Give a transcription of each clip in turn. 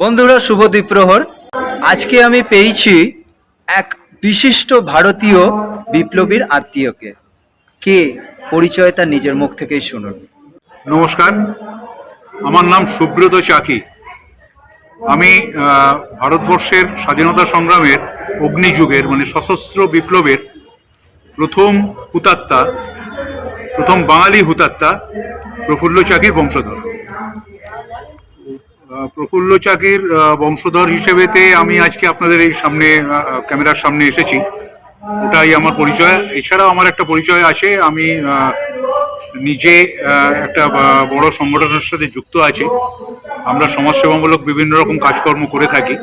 বন্ধুরা, শুভ দ্বীপ্রহর। আজকে আমি পেয়েছি এক বিশিষ্ট ভারতীয় বিপ্লবীর আত্মীয়কে। কে, পরিচয় তার নিজের মুখ থেকেই শুনুন। নমস্কার, আমার নাম সুব্রত চাকি। আমি ভারতবর্ষের স্বাধীনতা সংগ্রামের অগ্নিযুগের মানে সশস্ত্র বিপ্লবের প্রথম হুতাত্মা, প্রথম বাঙালি হুতাত্মা প্রফুল্ল চাকির বংশধর। প্রফুল্ল চাকির বংশধর হিসেবেতে আমি আজকে আপনাদের এই সামনে ক্যামেরার সামনে এসেছি, ওটাই আমার পরিচয়। এছাড়াও আমার একটা পরিচয় আছে, আমি নিজে একটা বড় সংগঠনের সাথে যুক্ত আছি। আমরা সমাজসেবামূলক বিভিন্ন রকম কাজকর্ম করে থাকি,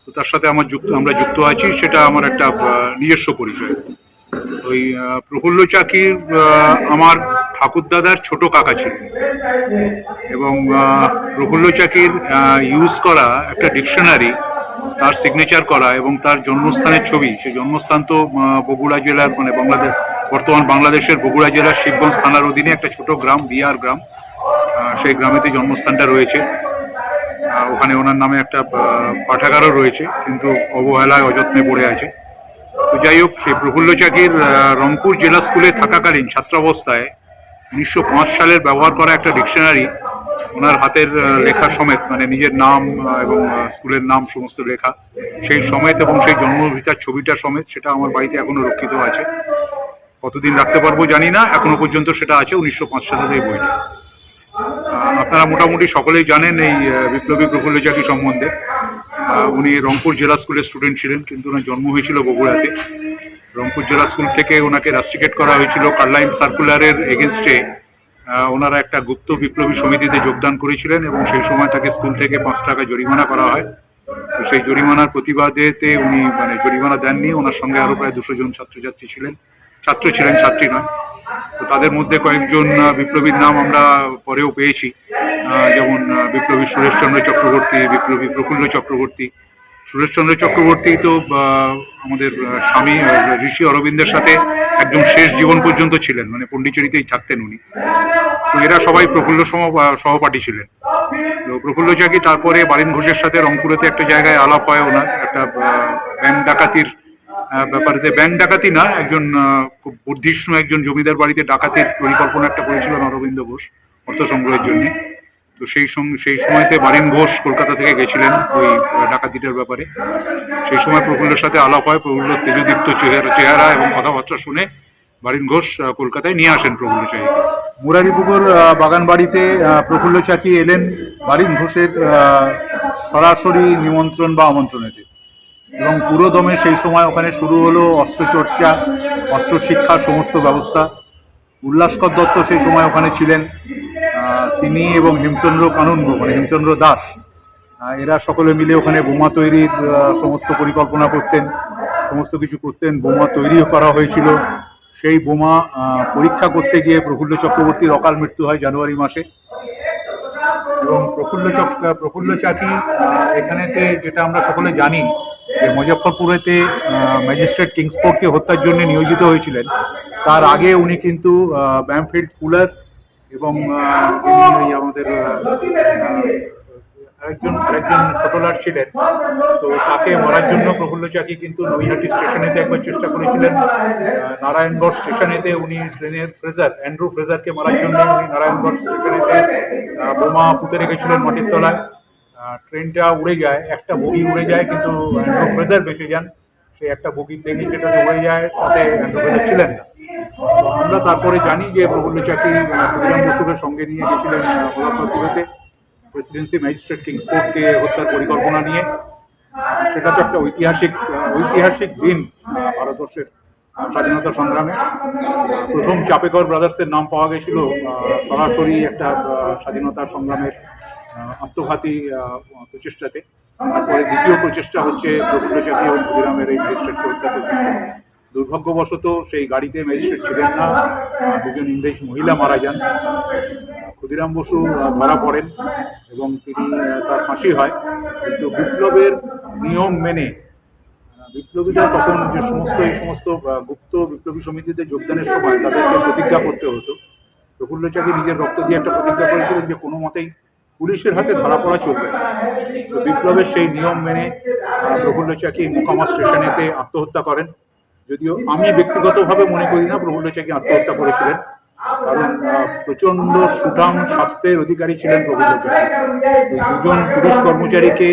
তো তার সাথে আমরা যুক্ত আছি, সেটা আমার একটা নিজস্ব পরিচয়। ওই প্রফুল্ল চাকির আমার ঠাকুরদাদার ছোট কাকা ছিলেন, এবং প্রফুল্ল চাকির ইউজ করা একটা ডিকশনারি, তার সিগনেচার করা এবং তার জন্মস্থানের ছবি, সেই জন্মস্থান তো বগুড়া জেলার মানে বর্তমান বাংলাদেশের বগুড়া জেলার শিবগঞ্জ থানার অধীনে একটা ছোট গ্রাম, বিহার গ্রাম, সেই গ্রামেতে জন্মস্থানটা রয়েছে। ওখানে ওনার নামে একটা পাঠাগারও রয়েছে, কিন্তু অবহেলায় অযত্নে পড়ে আছে। তো যাই হোক, সেই প্রফুল্ল চাকির রংপুর জেলা স্কুলে থাকাকালীন ছাত্রাবস্থায় 1905 সালের ব্যবহার করা একটা ডিকশনারি, ওনার হাতের লেখা সমেত, মানে নিজের নাম এবং স্কুলের নাম সমস্ত লেখা সেই সমেত এবং সেই জন্মভিতার ছবিটা সমেত, সেটা আমার বাড়িতে এখনো রক্ষিত আছে। কতদিন রাখতে পারবো জানি না, এখনো পর্যন্ত সেটা আছে 1905 সালের এই বইটা। আপনারা মোটামুটি সকলেই জানেন এই বিপ্লবী প্রফুল্ল চাকি সম্বন্ধে। উনি রংপুর জেলা স্কুলের স্টুডেন্ট ছিলেন, কিন্তু ওনার জন্ম হয়েছিল বগুড়াতে। রংপুর জেলা স্কুল থেকে ওনাকে রাস্ট্রিকেট করা হয়েছিল কার্লাইল সার্কুলারের এগেনস্টে। ওনারা একটা গুপ্ত বিপ্লবী সমিতিতে যোগদান করেছিলেন এবং সেই সময় তাকে স্কুল থেকে 5 টাকা জরিমানা করা হয়। তো সেই জরিমানার প্রতিবাদেতে উনি মানে জরিমানা দেননি। ওনার সঙ্গে আরো প্রায় 200 জন ছাত্র ছিলেন, ছাত্রী নয়। তো তাদের মধ্যে কয়েকজন বিপ্লবীর নাম আমরা পরেও পেয়েছি, যেমন বিপ্লবী সুরেশচন্দ্র চক্রবর্তী, বিপ্লবী প্রফুল্ল চক্রবর্তী। সুরেশচন্দ্র চক্রবর্তী তো আমাদের স্বামী ঋষি অরবিন্দের সাথে একদম শেষ জীবন পর্যন্ত ছিলেন, মানে পন্ডিচেরিতেই থাকতেন উনি। তো এরা সবাই প্রফুল্ল সহপাঠী ছিলেন। তো প্রফুল্ল চাকি তারপরে বারিন ঘোষের সাথে রংপুরেতে একটা জায়গায় আলাপ হয় ওনার, একটা ব্যাংক ডাকাতির ব্যাপারেতে। ব্যাংক ডাকাতি না, একজন খুব বুদ্ধিষ্ণু একজন জমিদার বাড়িতে ডাকাতির পরিকল্পনা একটা করেছিলেন অরবিন্দ ঘোষ অর্থ সংগ্রহের জন্য। তো সেই সময়তে বারিন ঘোষ কলকাতা থেকে গেছিলেন ওই ডাকাতিটার ব্যাপারে। সেই সময় প্রফুল্লের সাথে আলাপ হয়। প্রফুল্ল তেজদীপ্ত চেহারা এবং কথাবার্তা শুনে বারিন ঘোষ কলকাতায় নিয়ে আসেন প্রফুল্ল চাকিকে। মুরারিপুকুর বাগান বাড়িতে প্রফুল্ল চাকি এলেন বারিন ঘোষের সরাসরি নিমন্ত্রণ বা আমন্ত্রণেতে, এবং পুরো দমে সেই সময় ওখানে শুরু হলো অস্ত্রচর্চা, অস্ত্র শিক্ষার সমস্ত ব্যবস্থা। উল্লাসকর দত্ত সেই সময় ওখানে ছিলেন, তিনি এবং হেমচন্দ্র কানন মানে হেমচন্দ্র দাস, এরা সকলে মিলে ওখানে বোমা তৈরির সমস্ত পরিকল্পনা করতেন, সমস্ত কিছু করতেন। বোমা তৈরিও করা হয়েছিল। সেই বোমা পরীক্ষা করতে গিয়ে প্রফুল্ল চক্রবর্তীর অকাল মৃত্যু হয় জানুয়ারি মাসে। এবং প্রফুল্ল চাকি এখানেতে, যেটা আমরা সকলে জানি, যে মুজফ্ফরপুরেতে ম্যাজিস্ট্রেট কিংসফোর্ডকে হত্যার জন্য নিয়োজিত হয়েছিলেন। তার আগে উনি কিন্তু ব্যামফিল্ড ফুলার এবং আমাদের আরেকজন ছোটলাট ছিলেন, তো তাকে মারার জন্য প্রফুল্ল চাকি কিন্তু নৈহাটি স্টেশনেতে একবার চেষ্টা করেছিলেন। নারায়ণগড় স্টেশনেতে উনি ট্রেনের অ্যান্ড্রু ফ্রেজারকে মারার জন্য উনি নারায়ণগড় স্টেশনেতে বোমা পুঁতে রেখেছিলেন মাটির তলায়। ট্রেনটা উড়ে যায়, একটা বগি উড়ে যায়, কিন্তু অ্যান্ড্রু ফ্রেজার বেঁচে যান। সেই একটা বগির দেখি যেটাতে উড়ে যায়, সাথে অ্যান্ড্রু ফ্রেজার ছিলেন না। তো আমরা তারপরে জানি যে প্রফুল্ল চাকি ক্ষুদিরাম বসুকে সঙ্গে নিয়ে গেছিলেন মুজফ্ফরপুরেতে প্রেসিডেন্সি ম্যাজিস্ট্রেট কিংসফোর্ডকে হত্যার পরিকল্পনা নিয়ে। সেটা তো একটা ঐতিহাসিক দিন ভারতবর্ষের স্বাধীনতা সংগ্রামে। প্রথম চাপেকর ব্রাদার্সের নাম পাওয়া গেছিল সরাসরি একটা স্বাধীনতা সংগ্রামের আত্মঘাতী প্রচেষ্টাতে। তারপরে দ্বিতীয় প্রচেষ্টা হচ্ছে প্রফুল্ল চাকি এবং ক্ষুদিরামের এই ম্যাজিস্ট্রেটকে হত্যা প্রচেষ্টা। দুর্ভাগ্যবশত সেই গাড়িতে ম্যাজিস্ট্রেট ছিলেন না, দুজন ইংরেজ মহিলা মারা যান। ক্ষুদিরাম বসু ধরা পড়েন এবং তার ফাঁসি হয়। কিন্তু বিপ্লবের নিয়ম মেনে বিপ্লবীরা তখন যে এই সমস্ত গুপ্ত বিপ্লবী সমিতিতে যোগদানের সময় তাদেরকে প্রতিজ্ঞা করতে হতো। প্রফুল্ল চাকি নিজের রক্ত দিয়ে একটা প্রতিজ্ঞা করেছিলেন যে কোনো মতেই পুলিশের হাতে ধরা পড়া চলবে না। তো বিপ্লবের সেই নিয়ম মেনে প্রফুল্ল চাকি মোকামা স্টেশনেতে আত্মহত্যা করেন। যদিও আমি ব্যক্তিগতভাবে মনে করি না প্রফুল্ল চাকি আত্মহত্যা করেছিলেন, কারণ প্রচন্ড সুঠাম স্বাস্থ্যের অধিকারী ছিলেন প্রফুল্ল চাকি। ওই দুজন পুলিশ কর্মচারীকে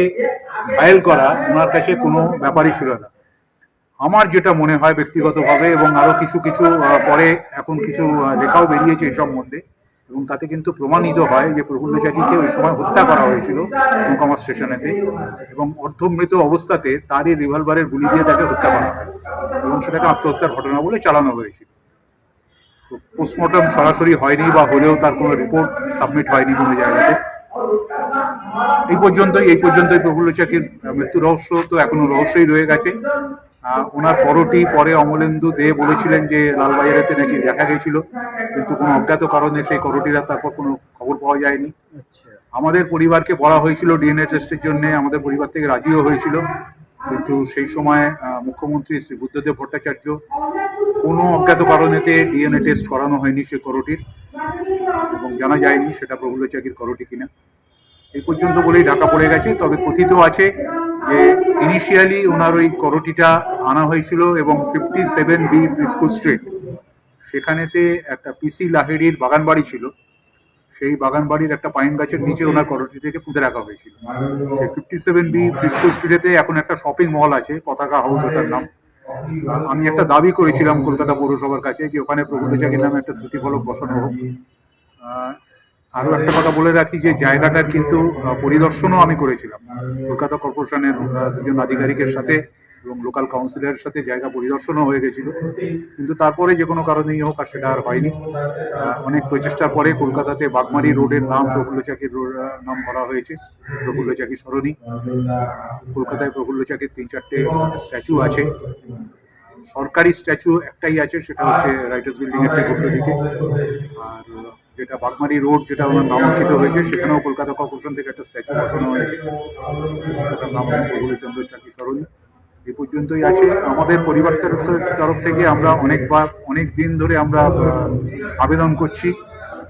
ঘায়েল করা ওনার কাছে কোনো ব্যাপারই ছিল না। আমার যেটা মনে হয় ব্যক্তিগতভাবে, এবং আরো কিছু কিছু পরে এখন কিছু লেখাও বেরিয়েছে এই সম্বন্ধে, এবং তাতে কিন্তু প্রমাণিত হয় যে প্রফুল্ল চাকিকে ওই সময় হত্যা করা হয়েছিল মোকামা স্টেশনেতে, এবং অর্ধমৃত অবস্থাতে তারই রিভলভারের গুলি দিয়ে তাকে হত্যা করা হয়, এবং সেটাকে আত্মহত্যার ঘটনা বলে চালানো হয়েছিল। তো পোস্টমর্টম সরাসরি হয়নি, বা হলেও তার কোনো রিপোর্ট সাবমিট হয়নি কোনো জায়গাতে। এই পর্যন্তই প্রফুল্ল চাকির মৃত্যু রহস্য তো এখনো রহস্যই রয়ে গেছে। ওনার পরটি পরে অমলেন্দু দে বলেছিলেন যে লালবাজারেতে নাকি দেখা গেছিল, কিন্তু কোনো অজ্ঞাত কারণে সেই করটিরা তারপর কোনো খবর পাওয়া যায়নি। আমাদের পরিবারকে বলা হয়েছিল ডিএনএ টেস্টের জন্য, আমাদের পরিবার থেকে রাজিও হয়েছিল, কিন্তু সেই সময় মুখ্যমন্ত্রী শ্রী বুদ্ধদেব ভট্টাচার্য কোনো অজ্ঞাত কারণেতে ডিএনএ টেস্ট করানো হয়নি সে করটির, এবং জানা যায়নি সেটা প্রফুল্ল চাকির করটি কিনা। এই পর্যন্ত বলেই ঢাকা পড়ে গেছে। তবে কথিত আছে যে ইনিশিয়ালি ওনার ওই করটিটা আনা হয়েছিল এবং 57B ফ্রিস্কো স্ট্রিট, সেখানেতে একটা পিসি লাহিড়ির বাগান বাড়ি ছিল, সেই বাগান বাড়ির একটা পাইন গাছের নিচে ওনার করটিটাকে পুঁতে রাখা হয়েছিল। সেই 57B ফ্রিস্কো স্ট্রিটেতে এখন একটা শপিং মল আছে, পতাকা হাউস ওটার নাম। আমি একটা দাবি করেছিলাম কলকাতা পৌরসভার কাছে যে ওখানে প্রফুল্ল চাকির নামে একটা স্মৃতি ফলক বসানো হোক। আরও একটা কথা বলে রাখি যে জায়গাটার কিন্তু পরিদর্শনও আমি করেছিলাম কলকাতা কর্পোরেশনের দুজন আধিকারিকের সাথে, এবং লোকাল কাউন্সিলরের সাথে জায়গা পরিদর্শনও হয়ে গেছিল, কিন্তু তারপরে যে কোনো কারণেই হোক আর সেটা আর হয়নি। অনেক প্রচেষ্টার পরে কলকাতাতে বাগমারি রোডের নাম প্রফুল্ল চাকির নাম করা হয়েছে, প্রফুল্ল চাকি সরণি। কলকাতায় প্রফুল্ল চাকির 3-4টে স্ট্যাচু আছে। সরকারি স্ট্যাচু একটাই আছে, সেটা হচ্ছে রাইটার্স বিল্ডিং এর ঠিক উল্টো দিকে। আর যেটা বাগমারি রোড, যেটা ওনার নামাঙ্কিত হয়েছে, সেখানেও কলকাতা কর্পোরেশন থেকে একটা স্ট্যাচু বসানো হয়েছে, ওটার নাম প্রফুল্ল চন্দ্র চাকি সরণি। এই পর্যন্তই আছে। আমাদের পরিবার তরফ থেকে আমরা অনেক দিন ধরে আমরা আবেদন করছি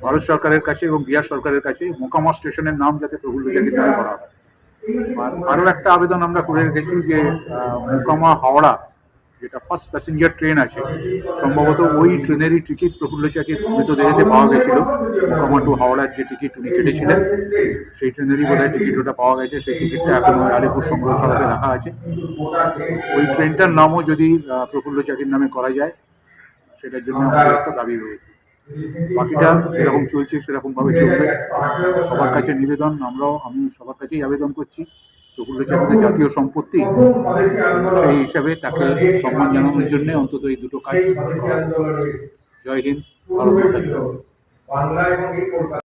ভারত সরকারের কাছে এবং বিহার সরকারের কাছে মোকামা স্টেশনের নাম যাতে প্রফুল্ল চাকির নামে করা হয়। আর আরও একটা আবেদন আমরা করে রেখেছি যে মোকামা হাওড়া যেটা ফার্স্ট প্যাসেঞ্জার ট্রেন আছে, সম্ভবত ওই ট্রেনেরই টিকিট প্রফুল্ল চাকির মৃতদেহেতে পাওয়া গেছিল। মোকামা টু হাওড়ার যে টিকিট উনি কেটেছিলেন, সেই ট্রেনেরই বোধহয় টিকিট ওটা পাওয়া গেছে। সেই টিকিটটা এখন আলিপুর সংগ্রহশালাতে রাখা আছে। ওই ট্রেনটার নামও যদি প্রফুল্ল চাকির নামে করা যায়, সেটার জন্য আমাদের একটা দাবি রয়েছে। বাকিটা যেরকম চলছে সেরকমভাবে চলবে। সবার কাছে নিবেদন, আমি সবার কাছেই আবেদন করছি, প্রফুল্ল চাকি তো জাতীয় সম্পত্তি, সেই হিসাবে তাকে সম্মান জানানোর জন্য অন্তত এই দুটো কাজ করা। জয় হিন্দ, ভারত মাতা জয়।